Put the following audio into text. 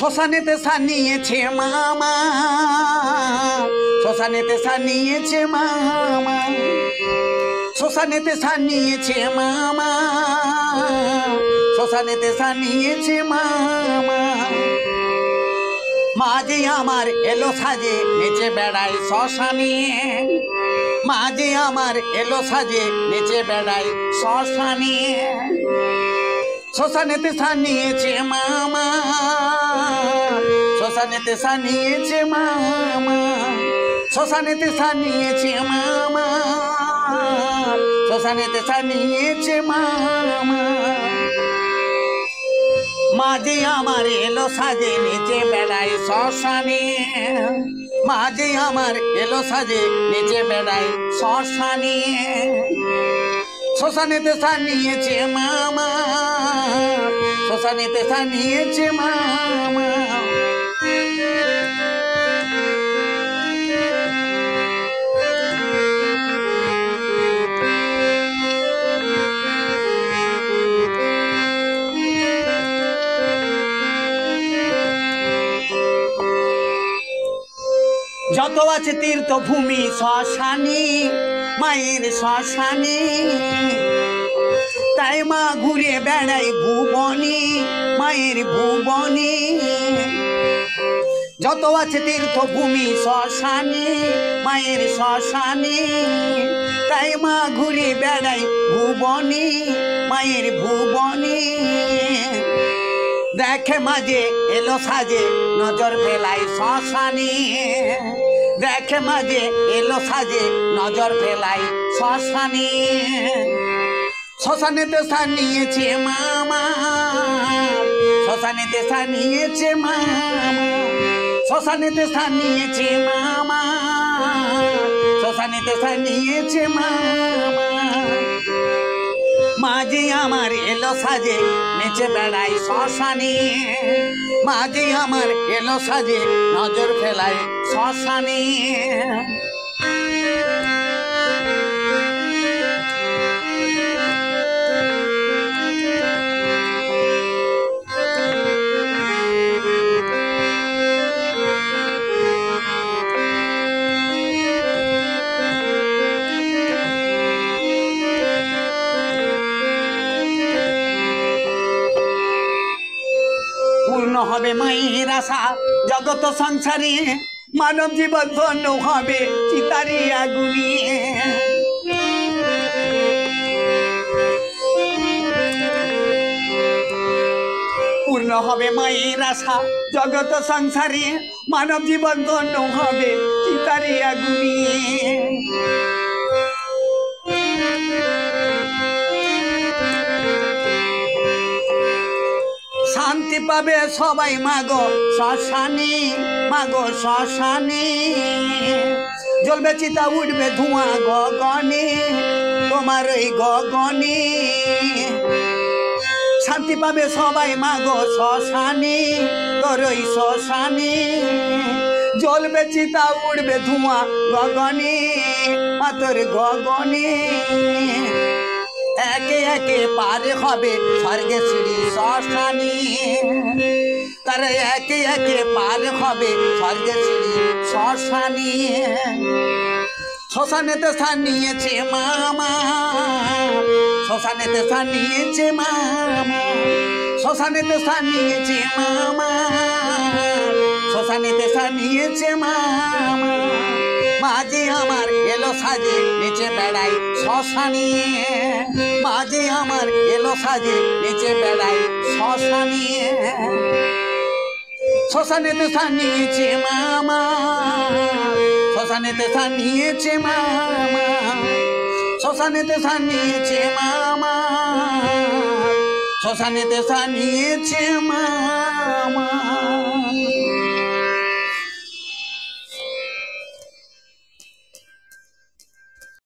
শ্মশানেতে সানিয়েছে মামা, শ্মশানেতে সানিয়েছে মামা, শ্মশানেতে সানিয়েছে মামা, শ্মশানেতে সানিয়েছে মামা। মাঝে আমার এলো সাজে নেচে বেড়াই শ্মশানে, মাঝে আমার এলো সাজে নেচে বেড়াই শ্মশানে। শ্মশানেতে সানিয়েছে মামা, শ্মশানেতে সানিয়েছে মামা, শ্মশানেতে সানিয়েছে মামা, শ্মশানেতে সানিয়েছে মামা। মাঝে আমার এলো সাজে নেচে বেড়াই শ্মশানে, মাঝে আমার এলো সাজে নেচে বেড়াই শ্মশানে। শ্মশানেতে সানিয়েছে মামা, শ্মশানেতে সানিয়েছে মামা। যত আছে তীর্থভূমি শ্মশানী, মায়ের শ্মশানী, তাই মা ঘুরে বেড়াই ভুবনী, মায়ের ভুবনী। যত আছে তীর্থভূমি শ্মশানী, মায়ের শ্মশানী, তাই মা ঘুরে বেড়াই ভুবনী, মায়ের ভুবনী। দেখে মাঝে এলো সাজে নজর ফেলাই শ্মশানী, দেখে মাঝে এলো সাজে নজর ফেলাই শ্মশানী। শ্মশানেতে সানিয়েছে মামা, শ্মশানেতে সানিয়েছে মামা, শ্মশানেতে সানিয়েছে মামা, শ্মশানেতে সানিয়েছে মামা। মাঝে আমার এলো সাজে নেচে বেড়াই শ্মশানে, মাঝে আমার এলো সাজে নজর ফেলাই শ্মশানে। পূর্ণ হবে মায়ের আশা জগত সংসারে, মানব জীবন ধন্য হবে চিতারি আগুনে। পূর্ণ হবে মায়ের আশা জগত সংসারে, মানব জীবন ধন্য হবে চিতারি আগুনে। শান্তি পাবে সবাই মাগো শ্মশানে, মাগো শ্মশানে। জ্বলবে চিতা উঠবে ধোঁয়া গগনে, তোমার ওই গগনে। শান্তি পাবে সবাই মাগো শ্মশানে, তোর ওই শ্মশানে। জ্বলবে চিতা উঠবে ধোঁয়া গগনে, তোর গগনে। একে একে পার হবে স্বর্গে শ্রী শ্মশানী, তারা একে একে পার হবে স্বর্গে শ্রী শ্মশানী। শ্মশানেতে সানিয়েছে মামা, শ্মশানেতে সানিয়েছে মামা, শ্মশানেতে সানিয়েছে মামা, শ্মশানেতে সানিয়েছে মামা। মাঝে আমার এলো সাজে নেচে বেড়াই শ্মশানে, মাঝে আমার এলো সাজে নেচে বেড়াই শ্মশানে। শ্মশানেতে সানিয়েছে মামা, শ্মশানেতে সানিয়েছে মামা, শ্মশানেতে সানিয়েছে মামা, শ্মশানেতে সানিয়েছে মামা।